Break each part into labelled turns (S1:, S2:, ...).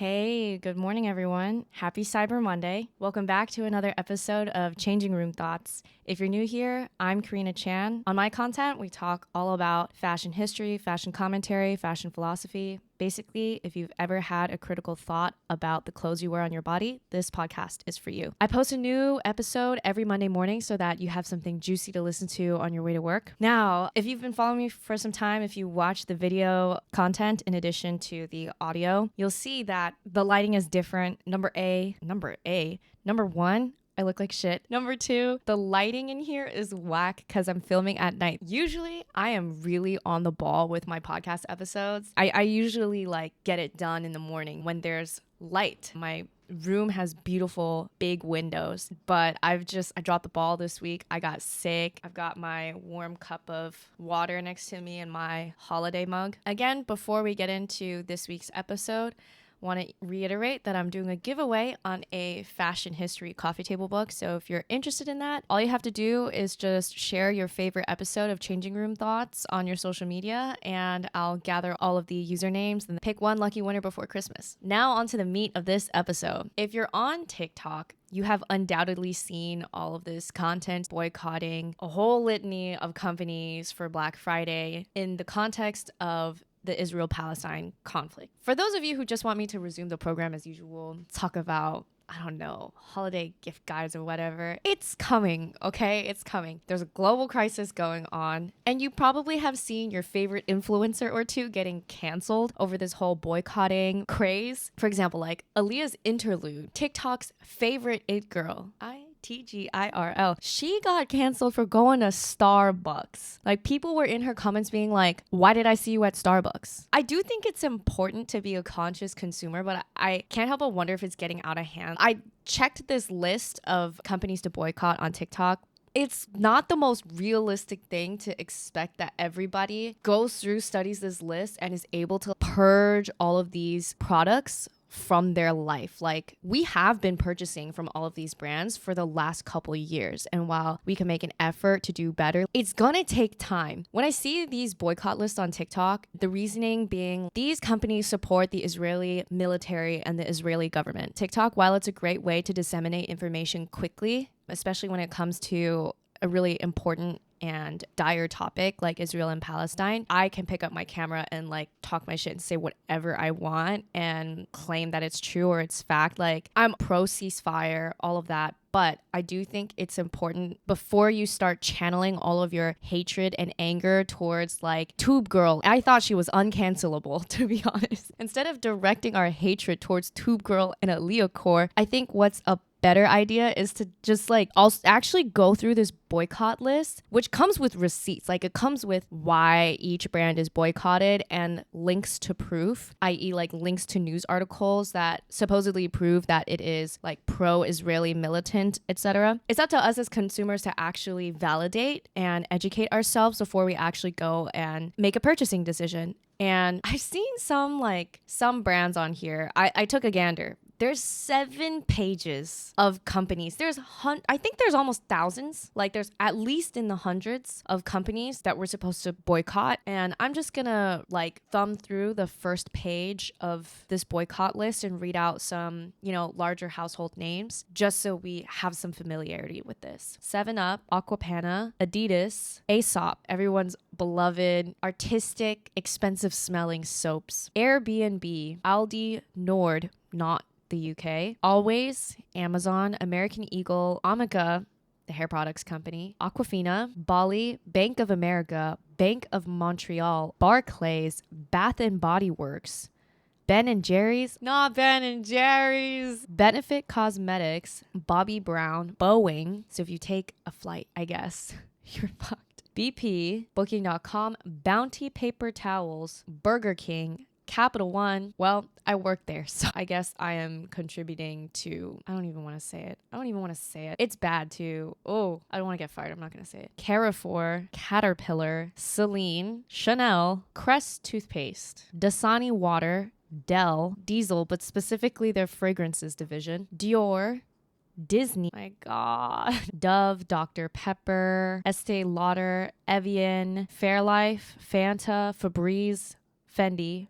S1: Hey, good morning, everyone. Happy Cyber Monday. Welcome back to another episode of Changing Room Thoughts. If you're new here, I'm Karina Chan. On my content, we talk all about fashion history, fashion commentary, fashion philosophy. Basically, if you've ever had a critical thought about the clothes you wear on your body, this podcast is for you. I post a new episode every Monday morning so that you have something juicy to listen to on your way to work. Now, if you've been following me for some time, if you watch the video content in addition to the audio, you'll see that the lighting is different. Number one, I look like shit. Number two, the lighting in here is whack because I'm filming at night. Usually, I am really on the ball with my podcast episodes. I usually get it done in the morning when there's light. My room has beautiful big windows, but I dropped the ball this week. I got sick. I've got my warm cup of water next to me and my holiday mug. Again, before we get into this week's episode, want to reiterate that I'm doing a giveaway on a fashion history coffee table book. So if you're interested in that, all you have to do is just share your favorite episode of Changing Room Thoughts on your social media, and I'll gather all of the usernames and pick one lucky winner before Christmas. Now on to the meat of this episode. If you're on TikTok, you have undoubtedly seen all of this content boycotting a whole litany of companies for Black Friday in the context of the Israel-Palestine conflict. For those of you who just want me to resume the program as usual, talk about, I don't know, holiday gift guides or whatever, it's coming, okay? It's coming. There's a global crisis going on, and you probably have seen your favorite influencer or two getting canceled over this whole boycotting craze. For example, like Aaliyah's interlude, TikTok's favorite it girl, TGIRL. She got canceled for going to Starbucks. Like, people were in her comments being like, why did I see you at Starbucks? I do think it's important to be a conscious consumer, but I can't help but wonder if it's getting out of hand. I checked this list of companies to boycott on TikTok. It's not the most realistic thing to expect that everybody goes through, studies this list, and is able to purge all of these products from their life. Like, we have been purchasing from all of these brands for the last couple of years, and while we can make an effort to do better, it's gonna take time. When I see these boycott lists on TikTok, the reasoning being these companies support the Israeli military and the Israeli government. TikTok, while it's a great way to disseminate information quickly, especially when it comes to a really important and dire topic like Israel and Palestine, I can pick up my camera and talk my shit and say whatever I want and claim that it's true or it's fact. Like, I'm pro ceasefire, all of that. But I do think it's important before you start channeling all of your hatred and anger towards Tube Girl. I thought she was uncancelable, to be honest. Instead of directing our hatred towards Tube Girl and Aaliyah Core, I think what's a better idea is to just also actually go through this boycott list, which comes with receipts. It comes with why each brand is boycotted and links to proof, i.e. links to news articles that supposedly prove that it is pro-Israeli militant, etc. It's up to us as consumers to actually validate and educate ourselves before we actually go and make a purchasing decision. And I've seen some brands on here. I took a gander. There's 7 pages of companies. I think there's almost thousands. There's at least in the hundreds of companies that we're supposed to boycott. And I'm just gonna thumb through the first page of this boycott list and read out some, larger household names just so we have some familiarity with this. 7-Up, Aquapanna, Adidas, Aesop, everyone's beloved, artistic, expensive smelling soaps, Airbnb, Aldi Nord, not the UK, Always, Amazon, American Eagle, Amica, the hair products company, Aquafina, Bali, Bank of America, Bank of Montreal, Barclays, Bath and Body Works, Ben & Jerry's, not Ben & Jerry's, Benefit Cosmetics, Bobbi Brown, Boeing. So if you take a flight, I guess, you're fucked. BP, Booking.com, Bounty Paper Towels, Burger King, Capital One. Well, I work there, so I guess I am contributing to, I don't even want to say it. It's bad too. Oh, I don't want to get fired. I'm not going to say it. Carrefour, Caterpillar, Celine, Chanel, Crest Toothpaste, Dasani Water, Dell, Diesel, but specifically their fragrances division, Dior, Disney, my God, Dove, Dr. Pepper, Estee Lauder, Evian, Fairlife, Fanta, Febreze, Fenty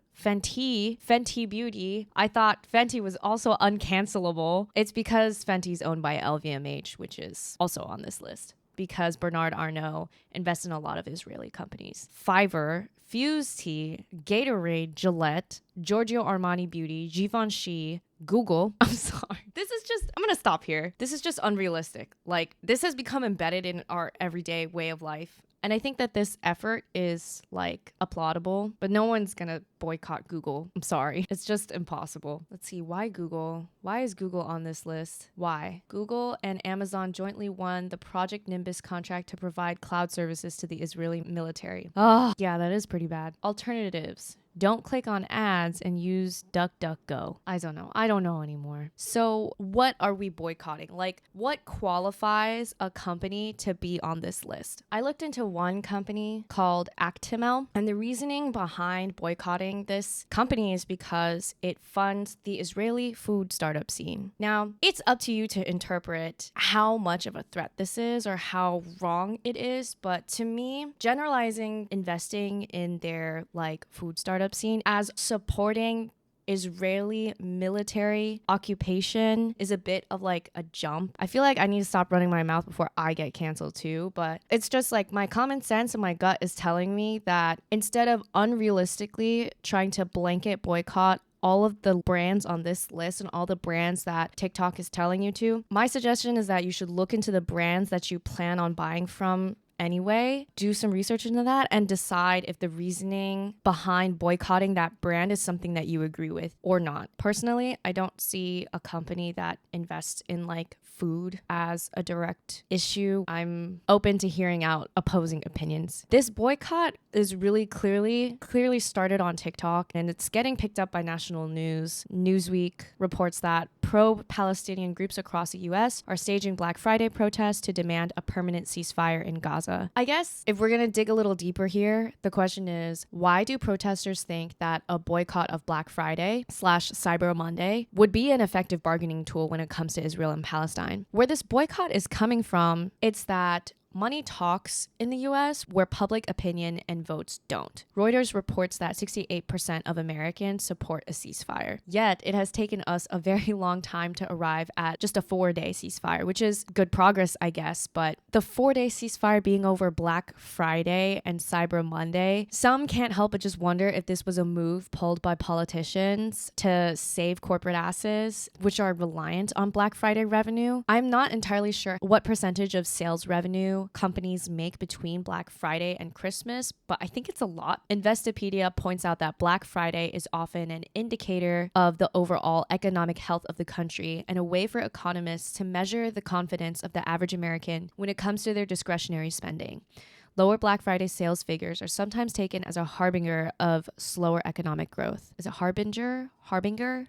S1: Beauty. I thought Fenty was also uncancelable. It's because Fenty's owned by LVMH, which is also on this list, because Bernard Arnault invests in a lot of Israeli companies. Fiverr, Fuse Tea, Gatorade, Gillette, Giorgio Armani Beauty, Givenchy, Google. I'm sorry. I'm gonna stop here. This is just unrealistic. Like, this has become embedded in our everyday way of life. And I think that this effort is like applaudable, but no one's gonna boycott Google. I'm sorry. It's just impossible. Let's see, why Google? Why is Google on this list? Why? Google and Amazon jointly won the Project Nimbus contract to provide cloud services to the Israeli military. Oh, yeah, that is pretty bad. Alternatives. Don't click on ads and use DuckDuckGo. I don't know anymore. So what are we boycotting? Like, what qualifies a company to be on this list? I looked into one company called Actimel, and the reasoning behind boycotting this company is because it funds the Israeli food startup scene. Now, it's up to you to interpret how much of a threat this is or how wrong it is, but to me, generalizing investing in their like food startup scene as supporting Israeli military occupation is a bit of like a jump. I feel like I need to stop running my mouth before I get canceled too, but it's just like my common sense and my gut is telling me that instead of unrealistically trying to blanket boycott all of the brands on this list and all the brands that TikTok is telling you to, my suggestion is that you should look into the brands that you plan on buying from anyway, do some research into that and decide if the reasoning behind boycotting that brand is something that you agree with or not. Personally, I don't see a company that invests in like food as a direct issue. I'm open to hearing out opposing opinions. This boycott is really clearly started on TikTok, and it's getting picked up by national news. Newsweek reports that pro-Palestinian groups across the US are staging Black Friday protests to demand a permanent ceasefire in Gaza. I guess if we're going to dig a little deeper here, the question is, why do protesters think that a boycott of Black Friday / Cyber Monday would be an effective bargaining tool when it comes to Israel and Palestine? Where this boycott is coming from, it's that money talks in the US where public opinion and votes don't. Reuters reports that 68% of Americans support a ceasefire. Yet it has taken us a very long time to arrive at just a 4-day ceasefire, which is good progress, I guess. But the 4-day ceasefire being over Black Friday and Cyber Monday, some can't help but just wonder if this was a move pulled by politicians to save corporate asses, which are reliant on Black Friday revenue. I'm not entirely sure what percentage of sales revenue companies make between Black Friday and Christmas, but I think it's a lot. Investopedia points out that Black Friday is often an indicator of the overall economic health of the country and a way for economists to measure the confidence of the average American when it comes to their discretionary spending. Lower Black Friday sales figures are sometimes taken as a harbinger of slower economic growth. Is it harbinger?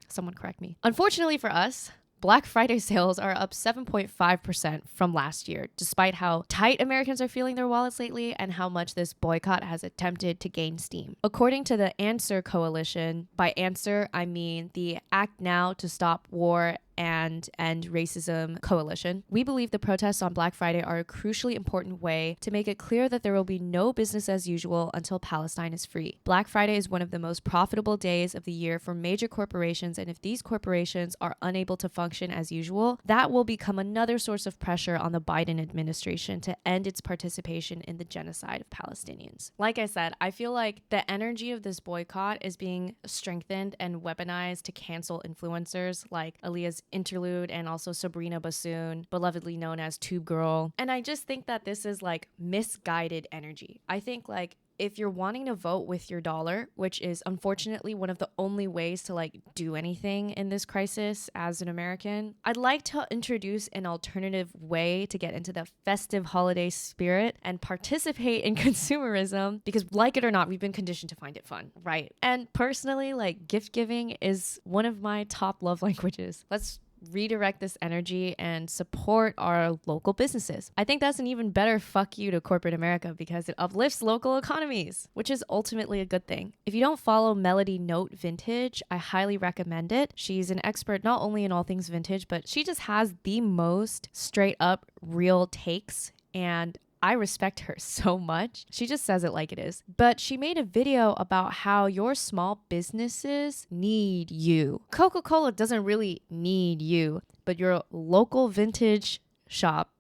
S1: Someone correct me. Unfortunately for us, Black Friday sales are up 7.5% from last year, despite how tight Americans are feeling their wallets lately and how much this boycott has attempted to gain steam. According to the Answer Coalition, by Answer, I mean the Act Now to Stop War and End Racism Coalition, we believe the protests on Black Friday are a crucially important way to make it clear that there will be no business as usual until Palestine is free. Black Friday is one of the most profitable days of the year for major corporations, and if these corporations are unable to function as usual, that will become another source of pressure on the Biden administration to end its participation in the genocide of Palestinians. Like I said, I feel like the energy of this boycott is being strengthened and weaponized to cancel influencers like Aaliyah's Interlude and also Sabrina Bassoon, belovedly known as Tube Girl. And I just think that this is like misguided energy. I think like if you're wanting to vote with your dollar, which is unfortunately one of the only ways to like do anything in this crisis as an American, I'd like to introduce an alternative way to get into the festive holiday spirit and participate in consumerism, because like it or not, we've been conditioned to find it fun, right? And personally, like gift giving is one of my top love languages. Let's redirect this energy and support our local businesses. I think that's an even better fuck you to corporate America because it uplifts local economies, which is ultimately a good thing. If you don't follow Melody Note Vintage, I highly recommend it. She's an expert not only in all things vintage, but she just has the most straight up real takes, and I respect her so much. She just says it like it is. But she made a video about how your small businesses need you. Coca-Cola doesn't really need you, but your local vintage shop,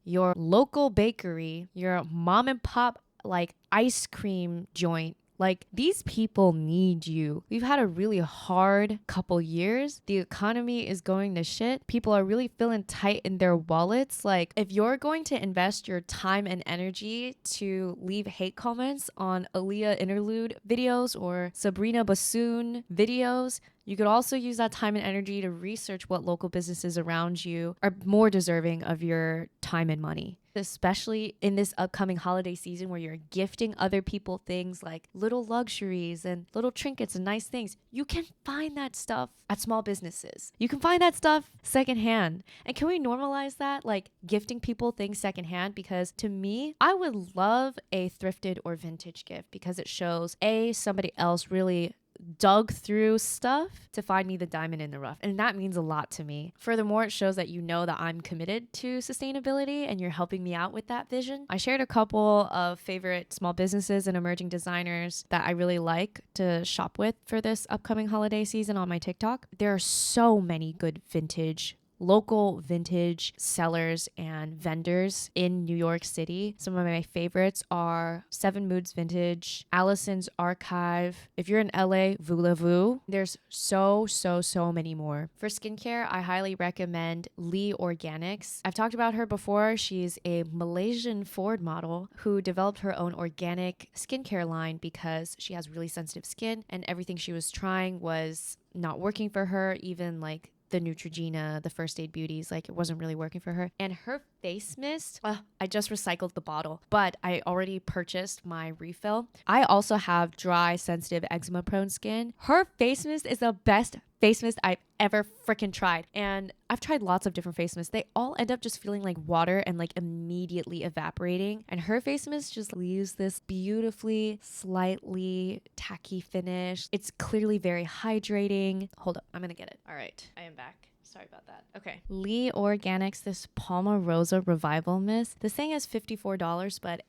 S1: your local bakery, your mom and pop like ice cream joint, like these people need you. We've had a really hard couple years. The economy is going to shit. People are really feeling tight in their wallets. Like if you're going to invest your time and energy to leave hate comments on Aaliyah interlude videos or Sabrina Bassoon videos, you could also use that time and energy to research what local businesses around you are more deserving of your time and money. Especially in this upcoming holiday season where you're gifting other people things like little luxuries and little trinkets and nice things. You can find that stuff at small businesses. You can find that stuff secondhand. And can we normalize that? Like gifting people things secondhand? Because to me, I would love a thrifted or vintage gift because it shows somebody else really dug through stuff to find me the diamond in the rough. And that means a lot to me. Furthermore, it shows that you know that I'm committed to sustainability and you're helping me out with that vision. I shared a couple of favorite small businesses and emerging designers that I really like to shop with for this upcoming holiday season on my TikTok. There are so many good local vintage sellers and vendors in New York City. Some of my favorites are Seven Moods Vintage, Allison's Archive. If you're in LA, Voulez-Vous. There's so many more. For skincare, I highly recommend Lee Organics. I've talked about her before. She's a Malaysian Ford model who developed her own organic skincare line because she has really sensitive skin and everything she was trying was not working for her, even like the Neutrogena, the First Aid Beauties, like it wasn't really working for her. And her face mist, I just recycled the bottle, but I already purchased my refill. I also have dry, sensitive, eczema prone skin. Her face mist is the best face mist I've ever freaking tried. And I've tried lots of different face mists. They all end up just feeling like water and like immediately evaporating. And her face mist just leaves this beautifully, slightly tacky finish. It's clearly very hydrating. Hold up, I'm gonna get it. All right, I am back. Sorry about that. Okay. Lee Organics, this Palmarosa Revival Mist. This thing is $54, but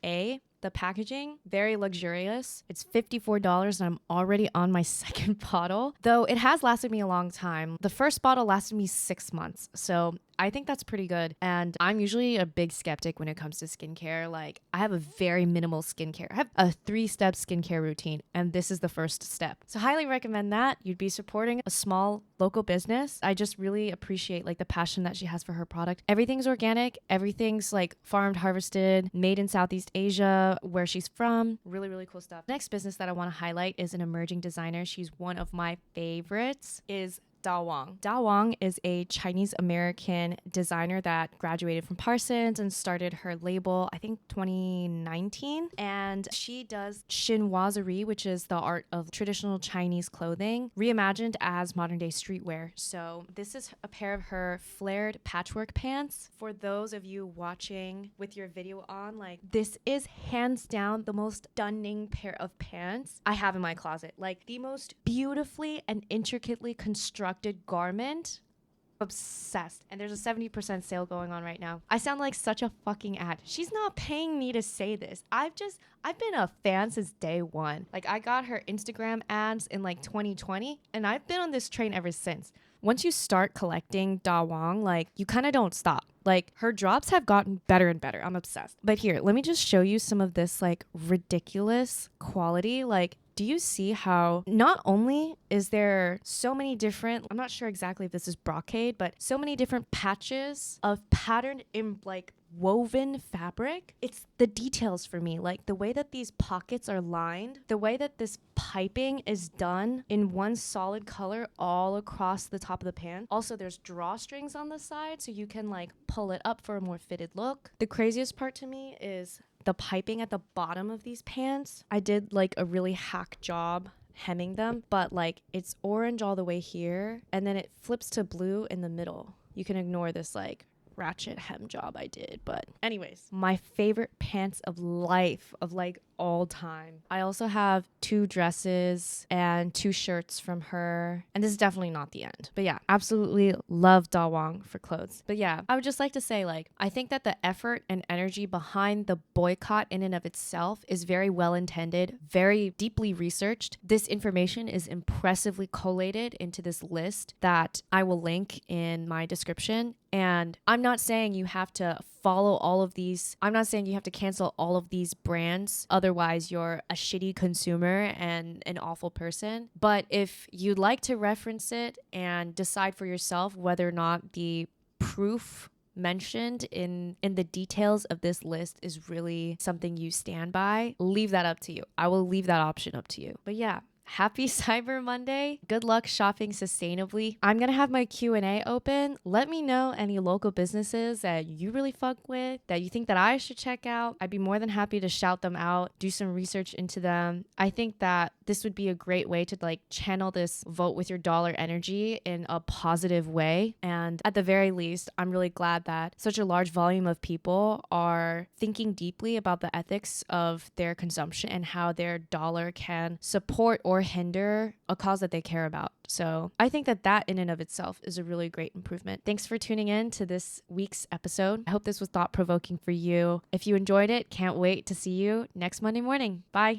S1: the packaging, very luxurious. It's $54 and I'm already on my second bottle, though it has lasted me a long time. The first bottle lasted me 6 months. So I think that's pretty good. And I'm usually a big skeptic when it comes to skincare. Like I have a very minimal skincare. I have a 3-step skincare routine and this is the first step. So highly recommend that. You'd be supporting a small local business. I just really appreciate like the passion that she has for her product. Everything's organic. Everything's like farmed, harvested, made in Southeast Asia, where she's from. Really cool stuff. Next business that I want to highlight is an emerging designer. She's one of my favorites, is Da Wang. Da Wang is a Chinese American designer that graduated from Parsons and started her label, I think 2019. And she does chinoiserie, which is the art of traditional Chinese clothing, reimagined as modern day streetwear. So this is a pair of her flared patchwork pants. For those of you watching with your video on, like this is hands down the most stunning pair of pants I have in my closet. Like the most beautifully and intricately constructed garment. Obsessed. And there's a 70% sale going on right now. I sound like such a fucking ad. She's not paying me to say this. I've been a fan since day one. Like I got her Instagram ads in like 2020 and I've been on this train ever since. Once you start collecting Da Wang, like you kind of don't stop. Like her drops have gotten better and better. I'm obsessed. But here, let me just show you some of this like ridiculous quality. Like, do you see how not only is there so many different, I'm not sure exactly if this is brocade, but so many different patches of patterned in like woven fabric. It's the details for me, like the way that these pockets are lined, the way that this piping is done in one solid color all across the top of the pant. Also, there's drawstrings on the side so you can like pull it up for a more fitted look. The craziest part to me is the piping at the bottom of these pants. I did like a really hack job hemming them, but like it's orange all the way here and then it flips to blue in the middle. You can ignore this like ratchet hem job I did, but anyways, my favorite pants of life, of like all time. I also have 2 dresses and 2 shirts from her. And this is definitely not the end. But yeah, absolutely love Dawang for clothes. But yeah, I would just like to say, like, I think that the effort and energy behind the boycott in and of itself is very well intended, very deeply researched. This information is impressively collated into this list that I will link in my description. And I'm not saying you have to follow all of these. I'm not saying you have to cancel all of these brands. Otherwise, you're a shitty consumer and an awful person. But if you'd like to reference it and decide for yourself whether or not the proof mentioned in the details of this list is really something you stand by, leave that up to you. I will leave that option up to you. But yeah, happy Cyber Monday. Good luck shopping sustainably. I'm going to have my Q&A open. Let me know any local businesses that you really fuck with, that you think that I should check out. I'd be more than happy to shout them out, do some research into them. I think that this would be a great way to like channel this vote with your dollar energy in a positive way. And at the very least, I'm really glad that such a large volume of people are thinking deeply about the ethics of their consumption and how their dollar can support or hinder a cause that they care about. So I think that that in and of itself is a really great improvement. Thanks for tuning in to this week's episode. I hope this was thought-provoking for you. If you enjoyed it, can't wait to see you next Monday morning. Bye.